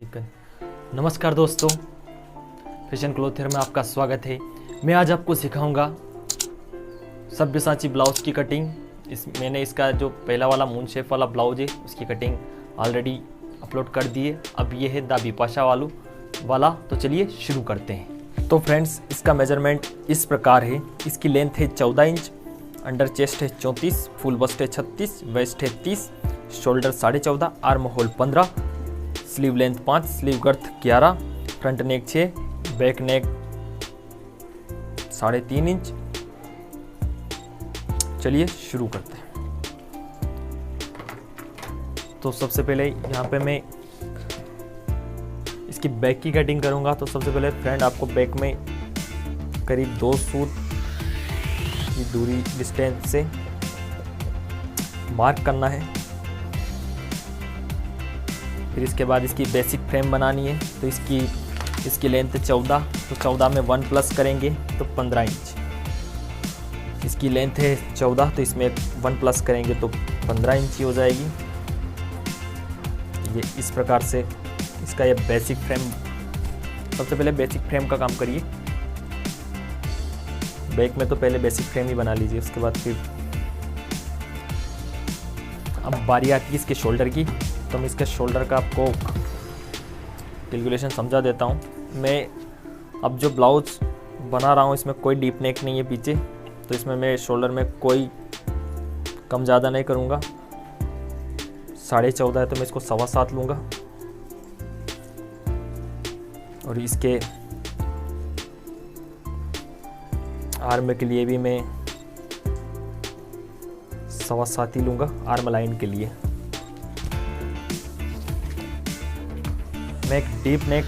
ठीक है। नमस्कार दोस्तों, फैशन क्लोथर में आपका स्वागत है। मैं आज आपको सिखाऊंगा सब्यसाची ब्लाउज की कटिंग। मैंने इसका जो पहला वाला मून शेप वाला ब्लाउज है उसकी कटिंग ऑलरेडी अपलोड कर दी है। अब ये है द बिपाशा वाला। तो चलिए शुरू करते हैं। तो फ्रेंड्स, इसका मेजरमेंट इस प्रकार है। इसकी लेंथ है 14 इंच, अंडर चेस्ट है 34, फुल बस्ट है 36, वेस्ट है 30, shoulder 14.5, armhole 15, sleeve length 5, sleeve girth 11, front neck 6, back neck 3.5 inch. चलिए शुरू करते हैं। तो सबसे पहले यहाँ पे मैं इसकी बैक की कटिंग करूँगा। तो सबसे पहले फ्रेंड आपको बैक में करीब 2 सूत की दूरी डिस्टेंस से मार्क करना है। फिर इसके बाद इसकी बेसिक फ्रेम बनानी है। तो इसकी लेंथ 14, तो 14 में 1 प्लस करेंगे तो 15 इंच। इसकी लेंथ है 14, तो इसमें 1 प्लस करेंगे तो 15 इंच ही हो जाएगी। ये इस प्रकार से इसका ये बेसिक फ्रेम। सबसे पहले बेसिक फ्रेम का काम करिए। बैक में तो पहले बेसिक फ्रेम ही बना लीजिए, उसके बाद फिर अब बारी आती है इसके शोल्डर की। तो मैं इसके शोल्डर का आपको कैलकुलेशन समझा देता हूँ। मैं अब जो ब्लाउज बना रहा हूँ इसमें कोई डीप नेक नहीं है पीछे, तो इसमें मैं शोल्डर में कोई कम ज़्यादा नहीं करूँगा। 14.5 है तो मैं इसको 7.25 लूँगा। और इसके आर्म के लिए भी मैं 7.25 ही लूँगा, आर्म लाइन के लिए। मैं एक डीप नेक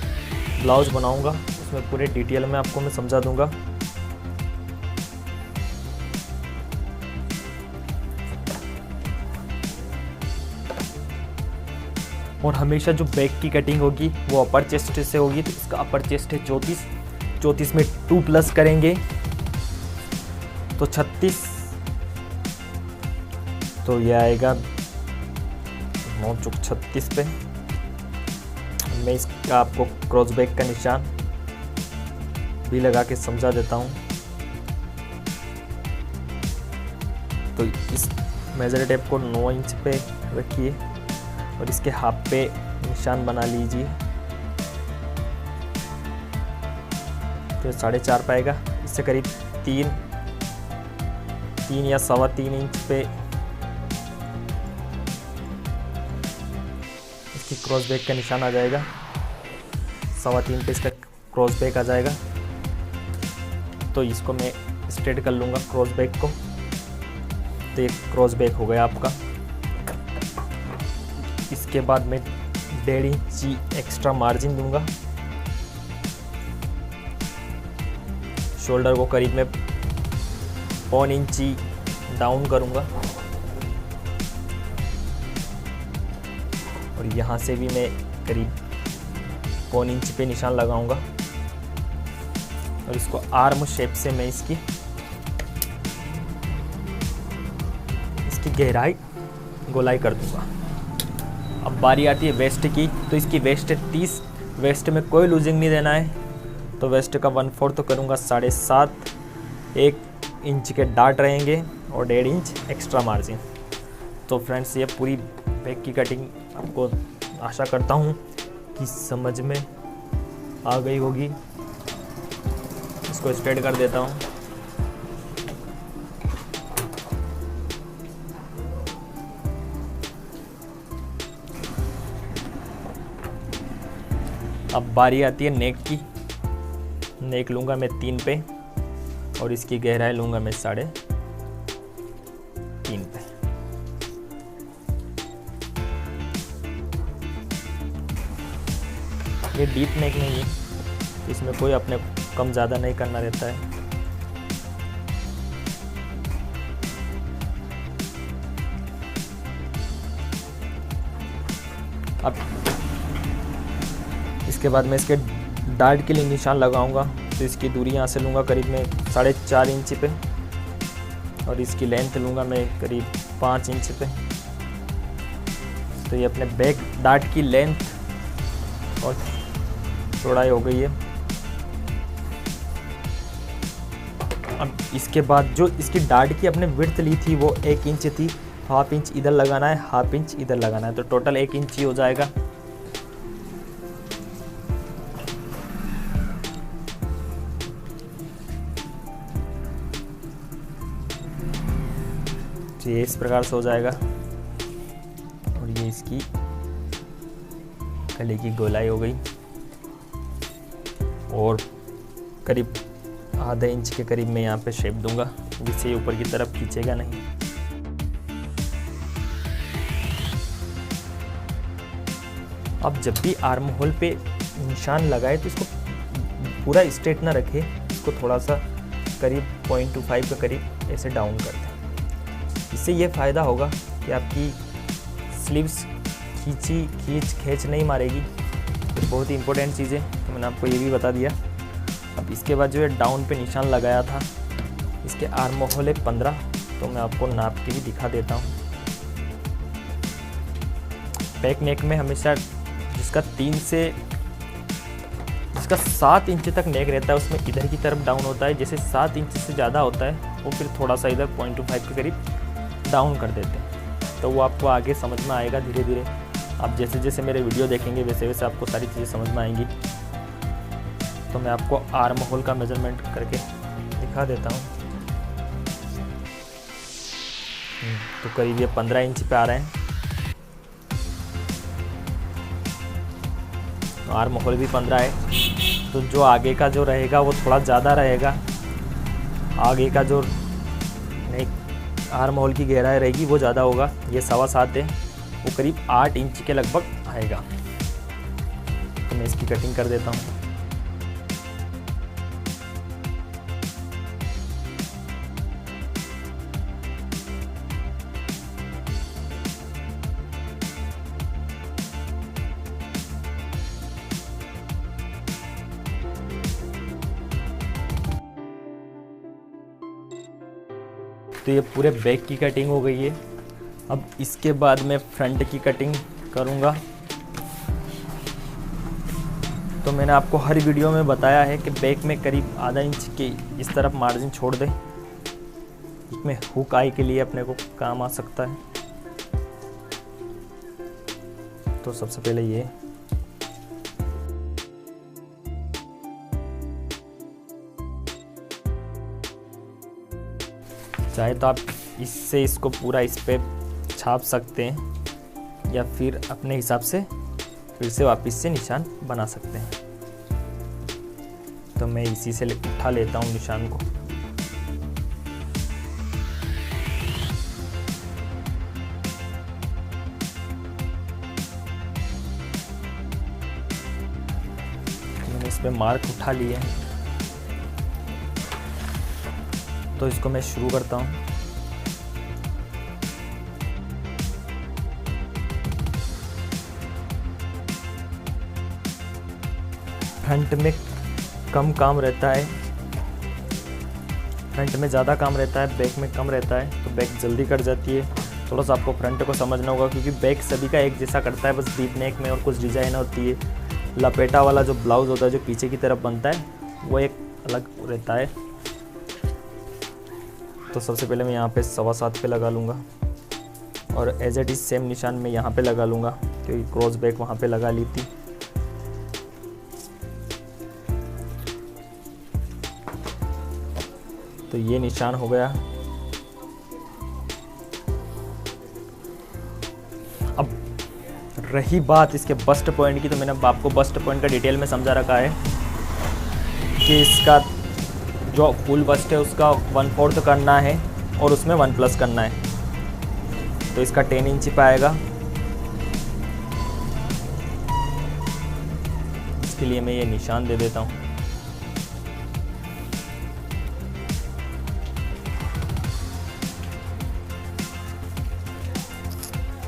ब्लाउज बनाऊंगा, उसमें पूरे डिटेल में आपको मैं समझा दूंगा। और हमेशा जो बैक की कटिंग होगी वो अपर चेस्ट से होगी। तो इसका अपर चेस्ट है 34, 34 में 2 प्लस करेंगे तो 36, तो ये आएगा 9 चुक 36 पे। मैं इसका आपको क्रॉस बैक का निशान भी लगा के समझा देता हूँ। तो इस मेजर टेप को 9 इंच पे रखिए और इसके हाफ पे निशान बना लीजिए। तो 4.5 पाएगा, इससे करीब 3 या 3.25 इंच पे क्रॉस बैक का निशान आ जाएगा। 3.25 पे इसका क्रॉस बैक आ जाएगा। तो इसको मैं स्ट्रेट कर लूँगा क्रॉस बैक को। तो एक क्रॉस बैक हो गया आपका। इसके बाद मैं 1.5 इंच एक्स्ट्रा मार्जिन दूंगा। शोल्डर को करीब मैं 1 इंच डाउन करूँगा। और यहाँ से भी मैं करीब 1 इंच पे निशान लगाऊंगा। और इसको आर्म शेप से मैं इसकी गहराई गोलाई कर दूंगा। अब बारी आती है वेस्ट की। तो इसकी वेस्ट है 30, वेस्ट में कोई लूजिंग नहीं देना है। तो वेस्ट का 1/4 तो करूँगा 7.5, 1 इंच के डार्ट रहेंगे और 1.5 इंच एक्स्ट्रा मार्जिन। तो फ्रेंड्स, ये पूरी बैक की कटिंग आपको आशा करता हूँ कि समझ में आ गई होगी। इसको स्ट्रेट कर देता हूँ। अब बारी आती है नेक की। नेक लूँगा मैं 3 पे और इसकी गहराई लूँगा मैं 3.5 पे। ये डीप नेक नहीं है, इसमें कोई अपने कम ज़्यादा नहीं करना रहता है। अब इसके बाद मैं इसके डार्ट के लिए निशान लगाऊंगा। तो इसकी दूरी यहाँ से लूँगा करीब मैं 4.5 इंच पे और इसकी लेंथ लूँगा मैं करीब 5 इंच पे। तो ये अपने बैक डार्ट की लेंथ और चौड़ाई हो गई है। अब इसके बाद जो इसकी डार्ट की अपने विड्थ ली थी वो 1 इंच थी, हाफ इंच इधर लगाना है, हाफ इंच इधर लगाना है, तो टोटल 1 इंच ही हो जाएगा। तो ये इस प्रकार से हो जाएगा। और ये इसकी गले की गोलाई हो गई और करीब आधा इंच के करीब मैं यहाँ पे शेप दूंगा, जिससे ऊपर की तरफ खींचेगा नहीं। अब जब भी आर्म होल पे निशान लगाए तो इसको पूरा स्ट्रेट ना रखे, इसको थोड़ा सा करीब 0.25 के करीब ऐसे डाउन कर दें। इससे ये फ़ायदा होगा कि आपकी स्लीव्स खींच नहीं मारेगी। तो बहुत ही इंपॉर्टेंट चीज़ है, तो मैंने आपको ये भी बता दिया। अब इसके बाद जो है डाउन पे निशान लगाया था, इसके आर्म होल है 15, तो मैं आपको नाप के भी दिखा देता हूँ। बैक नेक में हमेशा जिसका 7 इंच तक नेक रहता है उसमें इधर की तरफ डाउन होता है। जैसे 7 इंच से ज़्यादा होता है वो फिर थोड़ा सा इधर 0.25 के करीब डाउन कर देते हैं। तो वो आपको आगे समझ में आएगा धीरे धीरे। आप जैसे जैसे मेरे वीडियो देखेंगे वैसे वैसे आपको सारी चीज़ें समझ में आएंगी। तो मैं आपको आर्म होल का मेजरमेंट करके दिखा देता हूँ। तो करीब ये 15 इंच पे आ रहे हैं। आर्म होल भी 15 है, तो जो आगे का जो रहेगा वो थोड़ा ज़्यादा रहेगा। आगे का जो आर्म होल की गहराई रहेगी वो ज़्यादा होगा। ये 7.25 है, वो करीब 8 इंच के लगभग आएगा। तो मैं इसकी कटिंग कर देता हूँ। तो ये पूरे बैक की कटिंग हो गई है। अब इसके बाद मैं फ्रंट की कटिंग करूँगा। तो मैंने आपको हर वीडियो में बताया है कि बैक में करीब आधा इंच के इस तरफ मार्जिन छोड़ दें। इसमें हुक आई के लिए अपने को काम आ सकता है। तो सबसे पहले ये चाहे तो आप इससे इसको पूरा इस पे छाप सकते हैं या फिर अपने हिसाब से फिर से वापस से निशान बना सकते हैं। तो मैं इसी से उठा लेता हूँ निशान को। मैंने इस पे मार्क उठा लिए हैं। तो इसको मैं शुरू करता हूँ। फ्रंट में कम काम रहता है, फ्रंट में ज़्यादा काम रहता है, बैक में कम रहता है। तो बैक जल्दी कट जाती है। थोड़ा सा आपको फ्रंट को समझना होगा, क्योंकि बैक सभी का एक जैसा कटता है, बस डीप नेक में और कुछ डिज़ाइन होती है। लपेटा वाला जो ब्लाउज़ होता है जो पीछे की तरफ बनता है वो एक अलग रहता है। तो सबसे पहले मैं यहाँ पे 7.25 पे लगा लूँगा और एज इट इज़ सेम निशान मैं यहाँ पे लगा लूँगा, क्योंकि क्रॉस बैक वहाँ पे लगा ली थी। तो ये निशान हो गया। अब रही बात इसके बस्ट पॉइंट की, तो मैंने आपको बस्ट पॉइंट का डिटेल में समझा रखा है कि इसका जो फुल बस्ट है उसका 1/4 करना है और उसमें 1+ करना है। तो इसका 10 इंच पे आएगा। इसके लिए मैं ये निशान दे देता हूँ।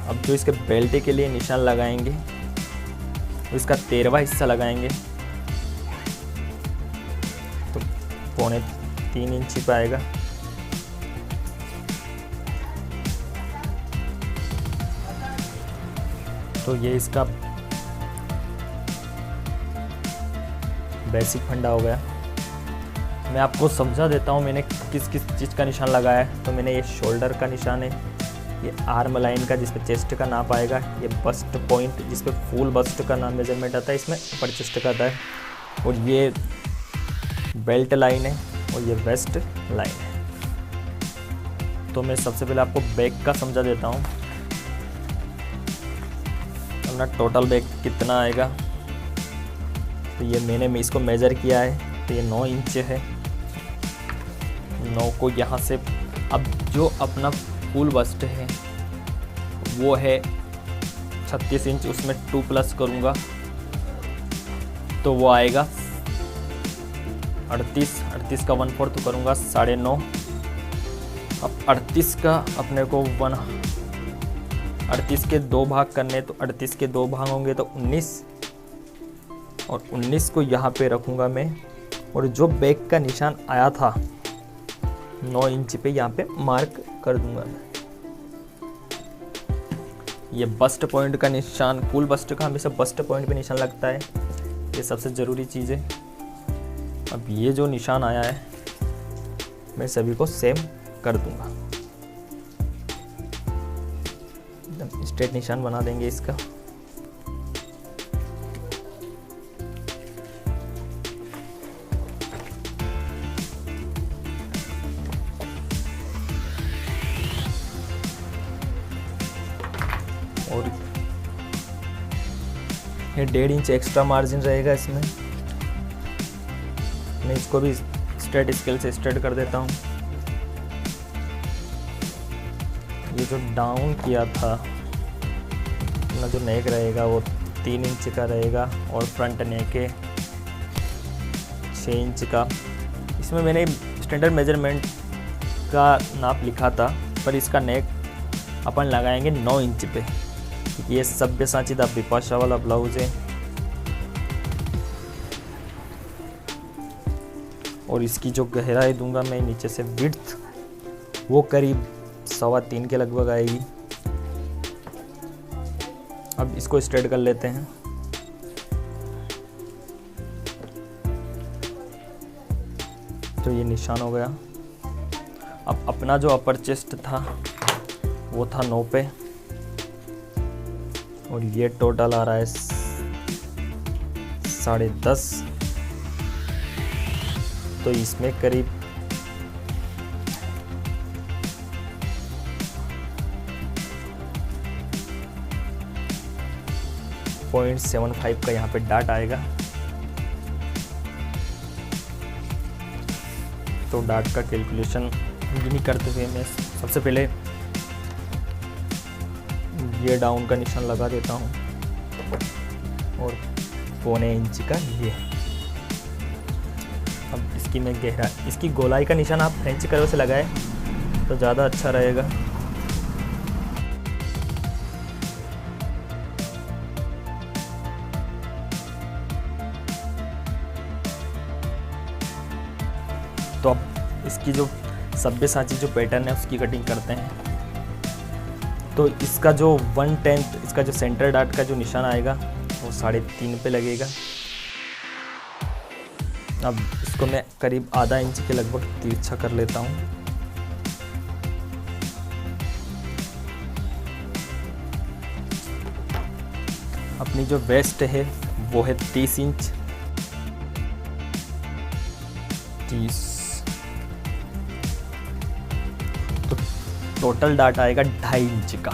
अब जो इसके बेल्ट के लिए निशान लगाएंगे तो इसका 13वां हिस्सा लगाएंगे। तो 3.25 इंच पे आएगा। तो ये इसका बेसिक फंडा हो गया। मैं आपको समझा देता हूँ मैंने किस किस चीज़ का निशान लगाया है। तो मैंने ये शोल्डर का निशान है, ये आर्म लाइन का जिस पे चेस्ट का नाप आएगा, ये बस्ट पॉइंट जिस पे फुल बस्ट का नाम मेजरमेंट आता है, इसमें अपर चेस्ट का आता है, और ये बेल्ट लाइन है और ये वेस्ट लाइन है। तो मैं सबसे पहले आपको बैक का समझा देता हूँ। अपना टोटल बैक कितना आएगा, तो ये मैंने इसको मेज़र किया है, तो ये 9 इंच है। 9 को यहाँ से, अब जो अपना फुल बस्ट है वो है 36 इंच, उसमें 2 प्लस करूँगा तो वो आएगा 38 का 1/4 करूँगा 9.5। अब 38 का अपने को 38 के 2 भाग करने, तो 38 के 2 भाग होंगे तो 19, और 19 को यहाँ पे रखूँगा मैं, और जो बैक का निशान आया था 9 इंच पे यहाँ पे मार्क कर दूंगा मैं। ये बस्ट पॉइंट का निशान, फुल बस्ट का हमेशा बस्ट पॉइंट पे निशान लगता है, ये सबसे ज़रूरी चीज़ है। अब ये जो निशान आया है मैं सभी को सेम कर दूंगा, एकदम स्ट्रेट निशान बना देंगे इसका। और ये 1.5 इंच एक्स्ट्रा मार्जिन रहेगा इसमें, मैं इसको भी स्ट्रेट स्केल से स्ट्रेट कर देता हूँ। ये जो डाउन किया था अपना जो नेक रहेगा वो 3 इंच का रहेगा, और फ्रंट नेक है 6 इंच का। इसमें मैंने स्टैंडर्ड मेजरमेंट का नाप लिखा था, पर इसका नेक अपन लगाएंगे 9 इंच पे। ये सब्यसाची दा बिपाशा वाला ब्लाउज है, और इसकी जो गहराई दूंगा मैं नीचे से विड्थ, वो करीब 3.25 के लगभग आएगी। अब इसको स्ट्रेट कर लेते हैं। तो ये निशान हो गया। अब अपना जो अपर चेस्ट था वो था 9 पे, और ये टोटल आ रहा है 10.5। तो इसमें करीब 0.75 का यहाँ पे डाट आएगा। तो डाट का कैलकुलेशन नहीं करते हुए मैं सबसे पहले ये डाउन का निशान लगा देता हूँ, और 0.25 इंच का ये। अब इसकी मैं इसकी गोलाई का निशान आप फ्रेंच कर्व से लगाए तो ज़्यादा अच्छा रहेगा। तो अब इसकी जो सब्यसाची जो पैटर्न है उसकी कटिंग करते हैं। तो इसका जो 1/10 इसका जो सेंटर डाट का जो निशान आएगा वो 3.5 पे लगेगा। अब इसको मैं करीब आधा इंच के लगभग तिरछा कर लेता हूँ। अपनी जो वेस्ट है वो है 30 इंच। 30 तो टोटल डाटा आएगा 2.5 इंच का,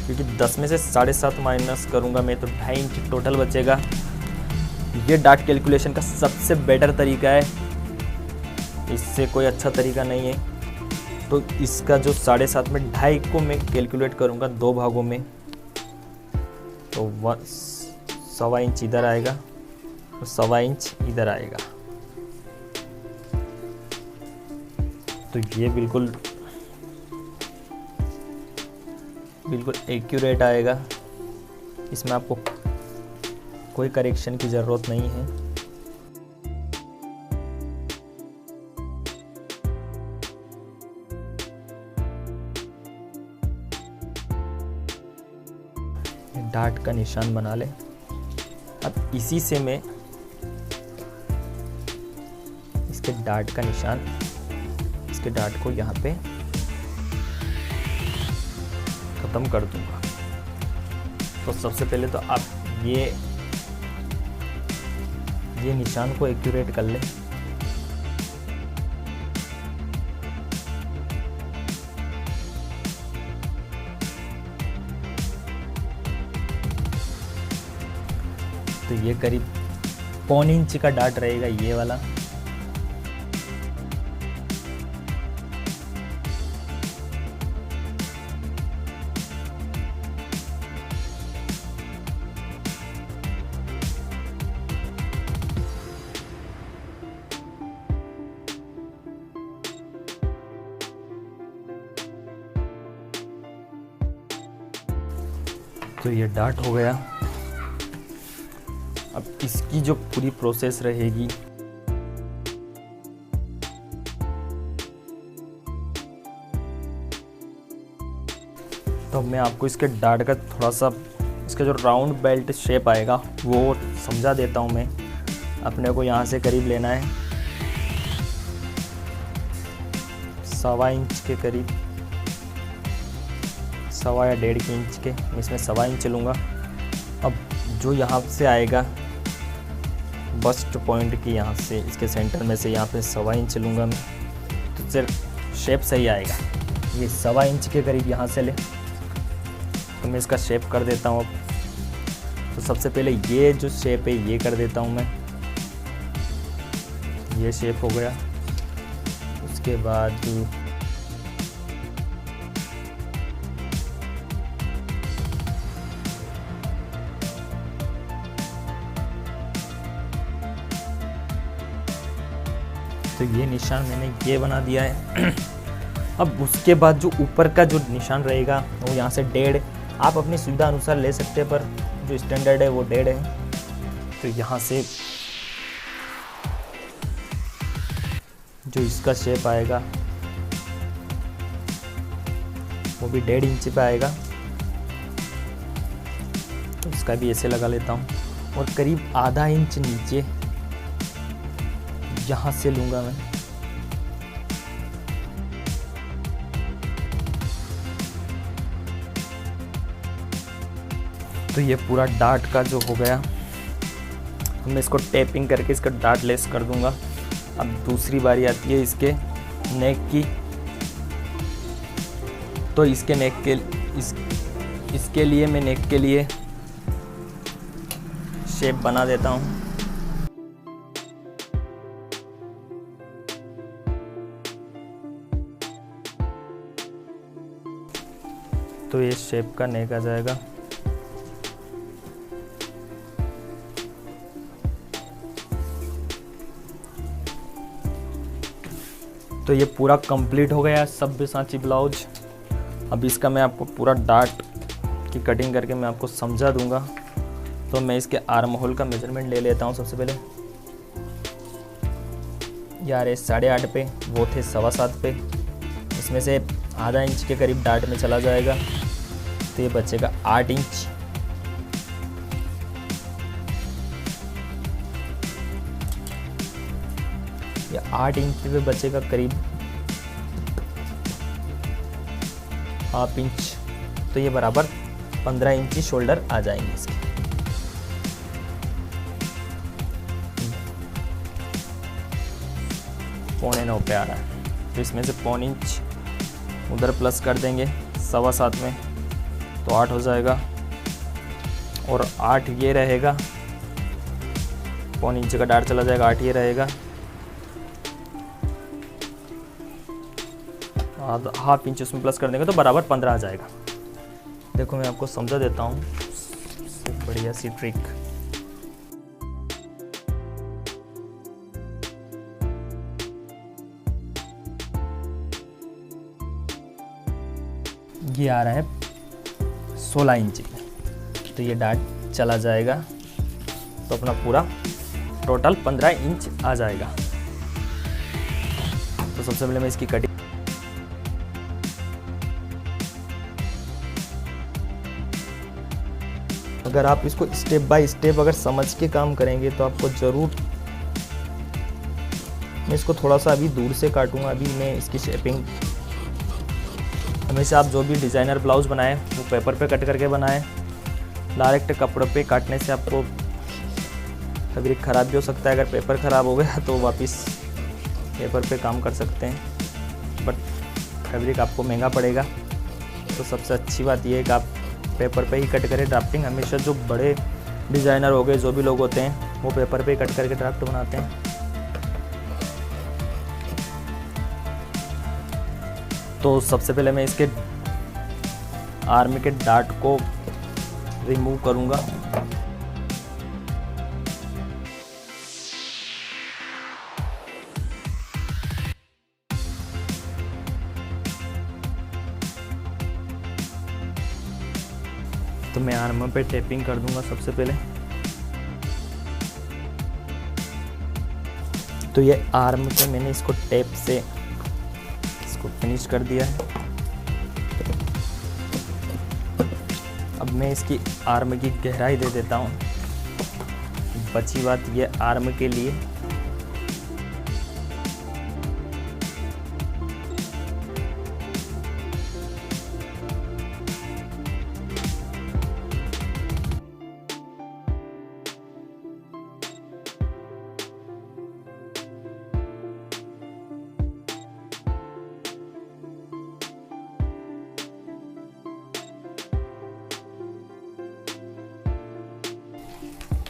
क्योंकि 10 में से 7.5 माइनस करूंगा मैं तो 2.5 इंच टोटल बचेगा। ये डाट कैलकुलेशन का सबसे बेटर तरीका है, इससे कोई अच्छा तरीका नहीं है। तो इसका जो 7.5 में 2.5 को मैं कैलकुलेट करूंगा 2 भागों में, तो 1.25 इंच इधर आएगा और 1.25 इंच इधर आएगा। तो ये बिल्कुल एक्यूरेट आएगा, इसमें आपको कोई करेक्शन की ज़रूरत नहीं है। डाट का निशान बना ले। अब इसी से मैं इसके डार्ट का निशान, इसके डार्ट को यहाँ पे ख़त्म कर दूंगा। तो सबसे पहले तो आप ये निशान को एक्यूरेट कर लें। तो ये करीब 1.25 इंच का डार्ट रहेगा ये वाला। तो ये डार्ट हो गया। अब इसकी जो पूरी प्रोसेस रहेगी, तो मैं आपको इसके डार्ट का थोड़ा सा, इसका जो राउंड बेल्ट शेप आएगा वो समझा देता हूँ मैं। अपने को यहाँ से करीब लेना है 1.25 इंच के करीब, 1.25 या 1.5 इंच के, मैं इसमें 1.25 इंच लूँगा। अब जो यहाँ से आएगा बस्ट पॉइंट की, यहाँ से इसके सेंटर में से यहाँ पे 1.25 इंच लूँगा मैं, तो सिर्फ शेप सही आएगा। ये 1.25 इंच के करीब यहाँ से ले, तो मैं इसका शेप कर देता हूँ। अब तो सबसे पहले ये जो शेप है ये कर देता हूँ मैं, ये शेप हो गया। उसके बाद तो ये निशान मैंने ये बना दिया है। अब उसके बाद जो ऊपर का जो निशान रहेगा वो यहाँ से 1.5, आप अपनी सुविधा अनुसार ले सकते हैं, पर जो स्टैंडर्ड है वो 1.5 है। तो यहाँ से जो इसका शेप आएगा वो भी 1.5 इंच पे आएगा। तो इसका भी ऐसे लगा लेता हूँ, और करीब आधा इंच नीचे यहाँ से लूँगा मैं। तो ये पूरा डार्ट का जो हो गया, मैं इसको टेपिंग करके इसका डार्ट लेस कर दूंगा। अब दूसरी बारी आती है इसके नेक की। तो इसके नेक के इसके लिए मैं नेक के लिए शेप बना देता हूँ। तो ये शेप का नेक आ जाएगा। तो ये पूरा कंप्लीट हो गया सब्यसाची ब्लाउज। अब इसका मैं आपको पूरा डार्ट की कटिंग करके मैं आपको समझा दूंगा। तो मैं इसके आर्म होल का मेजरमेंट ले लेता हूँ। सबसे पहले यार 8.5 पे, वो थे 7.25 पे, इसमें से आधा इंच के करीब डार्ट में चला जाएगा, तो ये बचेगा 8 इंच। ये 8 इंच पे बचेगा करीब ½ इंच, तो ये बराबर 15 इंची शोल्डर आ जाएंगे इसके। पौने 9 पे आ रहा है, तो इसमें से 1.25 इंच उधर प्लस कर देंगे 7.25 में, तो 8 हो जाएगा, और 8 ये रहेगा, 1.25 इंच का डार्ट चला जाएगा, 8 ये रहेगा, ½ इंच उसमें प्लस कर देंगे तो बराबर 15 आ जाएगा। देखो मैं आपको समझा देता हूँ, बढ़िया सी ट्रिक। ये आ रहा है 16 इंच में, तो ये डार्ट चला जाएगा, तो अपना पूरा टोटल 15 इंच आ जाएगा। तो सबसे पहले मैं इसकी कटिंग, तो अगर आप इसको स्टेप बाय स्टेप अगर समझ के काम करेंगे तो आपको ज़रूर, मैं इसको थोड़ा सा अभी दूर से काटूंगा। अभी मैं इसकी शेपिंग, हमेशा आप जो भी डिज़ाइनर ब्लाउज़ बनाएं वो पेपर पे कट करके बनाएं। डायरेक्ट कपड़े पे काटने से आपको फैब्रिक ख़राब भी हो सकता है। अगर पेपर ख़राब हो गया तो वापस पेपर पे काम कर सकते हैं, बट फैब्रिक आपको महंगा पड़ेगा। तो सबसे अच्छी बात यह है कि आप पेपर पे ही कट करें ड्राफ्टिंग। हमेशा जो बड़े डिज़ाइनर हो गए, जो भी लोग होते हैं, वो पेपर पे ही कट करके ड्राफ्ट बनाते हैं। तो सबसे पहले मैं इसके आर्म के डार्ट को रिमूव करूंगा। तो मैं आर्म पे टेपिंग कर दूंगा सबसे पहले। तो ये आर्म पे मैंने इसको टेप से इसको फिनिश कर दिया है। अब मैं इसकी आर्म की गहराई दे देता हूँ। बची बात ये आर्म के लिए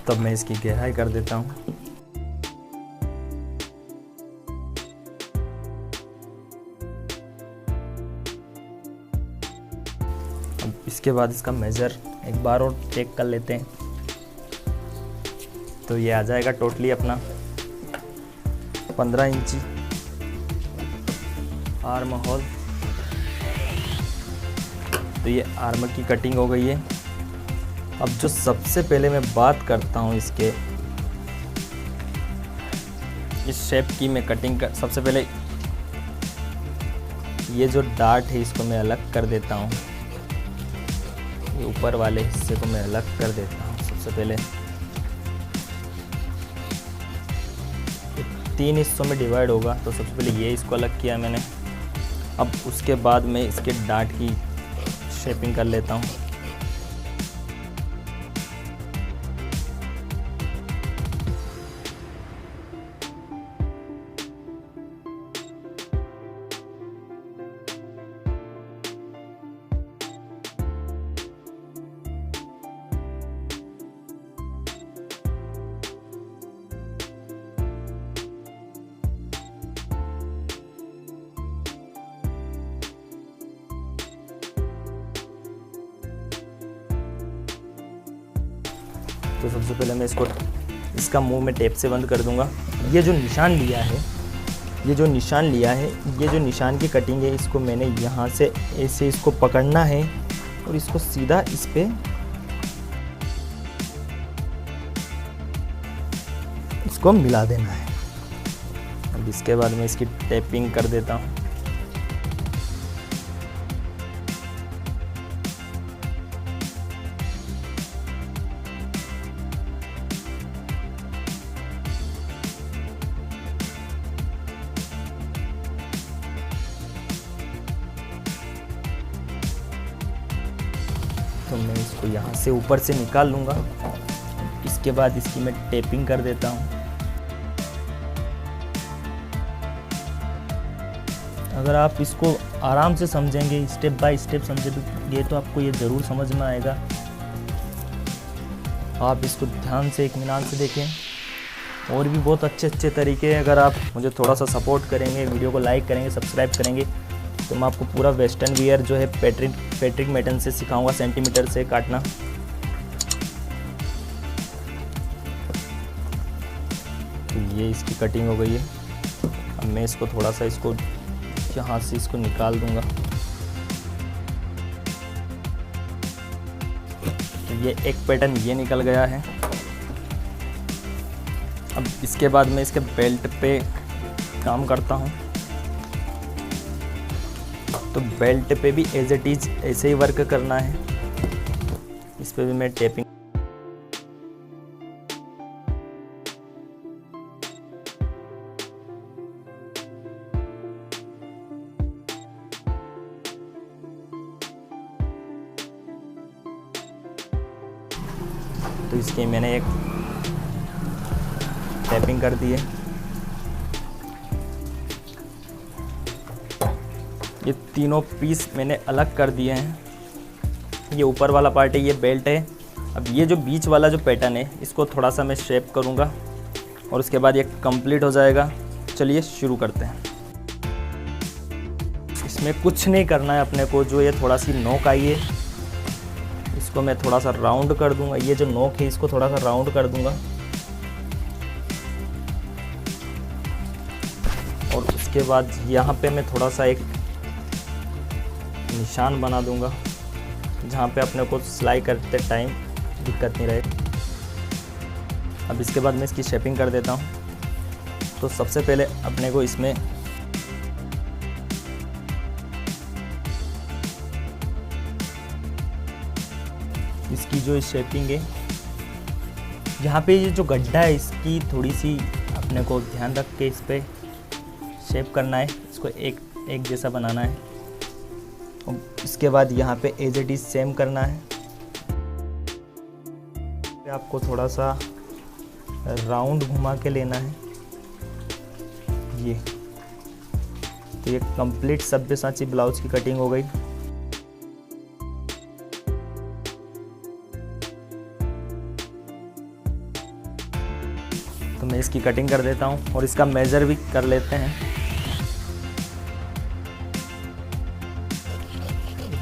तब मैं इसकी गहराई कर देता हूँ। अब इसके बाद इसका मेजर एक बार और चेक कर लेते हैं। तो ये आ जाएगा टोटली अपना 15 इंची आर्म होल। तो ये आर्म की कटिंग हो गई है। अब जो सबसे पहले मैं बात करता हूँ इसके इस शेप की, मैं कटिंग कर, सबसे पहले ये जो डार्ट है इसको मैं अलग कर देता हूँ। ये ऊपर वाले हिस्से को मैं अलग कर देता हूँ। सबसे पहले 3 हिस्सों में डिवाइड होगा, तो सबसे पहले ये इसको अलग किया मैंने। अब उसके बाद मैं इसके डार्ट की शेपिंग कर लेता हूँ। तो सबसे पहले मैं इसका मुंह में टेप से बंद कर दूंगा। ये जो निशान लिया है, ये जो निशान की कटिंग है, इसको मैंने यहाँ से ऐसे इसको पकड़ना है और इसको सीधा इस पे इसको मिला देना है। अब इसके बाद मैं इसकी टेपिंग कर देता हूँ। तो मैं इसको यहाँ से ऊपर से निकाल लूँगा। इसके बाद इसकी मैं टेपिंग कर देता हूँ। अगर आप इसको आराम से समझेंगे, स्टेप बाय स्टेप समझेंगे, तो आपको ये ज़रूर समझ में आएगा। आप इसको ध्यान से इत्मीनान से देखें। और भी बहुत अच्छे तरीके हैं। अगर आप मुझे थोड़ा सा सपोर्ट करेंगे, वीडियो को लाइक करेंगे, सब्सक्राइब करेंगे, तो मैं आपको पूरा वेस्टर्न वियर जो है पैट्रिक मैटन से सिखाऊंगा, सेंटीमीटर से काटना। तो ये इसकी कटिंग हो गई है। अब मैं इसको थोड़ा सा इसको यहाँ से इसको निकाल दूंगा। तो ये एक पैटर्न ये निकल गया है। अब इसके बाद मैं इसके बेल्ट पे काम करता हूँ। तो बेल्ट पे भी एज इट इज़ ऐसे ही वर्क करना है। इस पे भी मैं टेपिंग तो इसकी मैंने एक टैपिंग कर दी है। ये तीनों पीस मैंने अलग कर दिए हैं। ये ऊपर वाला पार्ट है, ये बेल्ट है। अब ये जो बीच वाला जो पैटर्न है इसको थोड़ा सा मैं शेप करूँगा और उसके बाद ये कंप्लीट हो जाएगा। चलिए शुरू करते हैं। इसमें कुछ नहीं करना है अपने को। जो ये थोड़ा सी नोक आई है इसको मैं थोड़ा सा राउंड कर दूंगा। ये जो नोक है इसको थोड़ा सा राउंड कर दूंगा और उसके बाद यहाँ पे मैं थोड़ा सा एक निशान बना दूंगा जहाँ पे अपने को सिलाई करते टाइम दिक्कत नहीं रहे। अब इसके बाद मैं इसकी शेपिंग कर देता हूँ। तो सबसे पहले अपने को इसमें इसकी जो शेपिंग है, यहाँ पे ये जो गड्ढा है इसकी थोड़ी सी अपने को ध्यान रख के इस पर शेप करना है। इसको एक जैसा बनाना है। और इसके बाद यहाँ पे एज इट इज सेम करना है। आपको थोड़ा सा राउंड घुमा के लेना है। ये तो ये कंप्लीट सब्यसाची ब्लाउज की कटिंग हो गई। तो मैं इसकी कटिंग कर देता हूँ और इसका मेजर भी कर लेते हैं।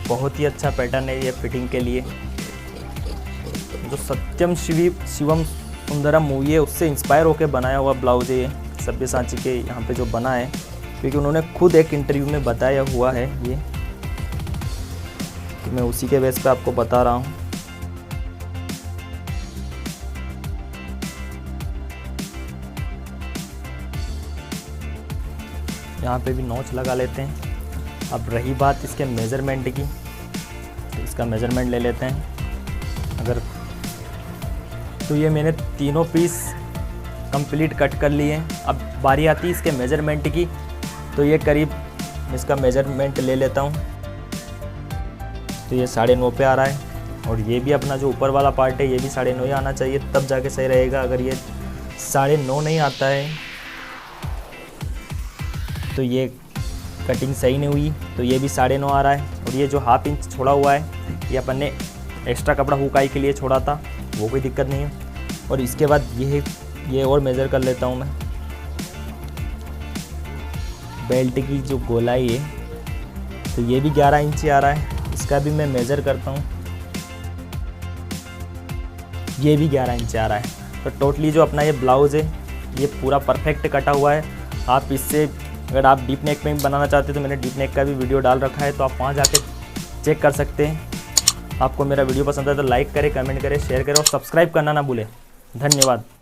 बहुत ही अच्छा पैटर्न है ये फिटिंग के लिए। जो सत्यम शिवम सुंदरम मूवी है उससे इंस्पायर होकर बनाया हुआ ब्लाउज है ये सब्यसाची के यहाँ पे जो बना है, क्योंकि उन्होंने खुद एक इंटरव्यू में बताया हुआ है ये। तो मैं उसी के बेस पे आपको बता रहा हूँ। यहाँ पे भी नोच लगा लेते हैं। अब रही बात इसके मेज़रमेंट की, तो इसका मेज़रमेंट ले लेते हैं। अगर तो ये मैंने तीनों पीस कंप्लीट कट कर लिए हैं। अब बारी आती है इसके मेज़रमेंट की। तो ये करीब इसका मेज़रमेंट ले लेता हूँ। तो ये 9.5 पे आ रहा है और ये भी अपना जो ऊपर वाला पार्ट है ये भी 9.5 ही आना चाहिए, तब जाके सही रहेगा। अगर ये 9.5 नहीं आता है तो ये कटिंग सही नहीं हुई। तो ये भी 9.5 आ रहा है। और ये जो 1/2 इंच छोड़ा हुआ है ये अपन ने एक्स्ट्रा कपड़ा हुकाई के लिए छोड़ा था, वो कोई दिक्कत नहीं है। और इसके बाद ये और मेज़र कर लेता हूँ मैं। बेल्ट की जो गोलाई है तो ये भी 11 इंच आ रहा है। इसका भी मैं मेज़र करता हूँ। ये भी 11 इंच आ रहा है। तो टोटली जो अपना ये ब्लाउज़ है ये पूरा परफेक्ट कटा हुआ है। आप इससे अगर आप डीप नेक में बनाना चाहते हैं तो मैंने डीप नेक का भी वीडियो डाल रखा है, तो आप वहाँ जाके चेक कर सकते हैं। आपको मेरा वीडियो पसंद है तो लाइक करें, कमेंट करें, शेयर करें और सब्सक्राइब करना ना भूलें। धन्यवाद।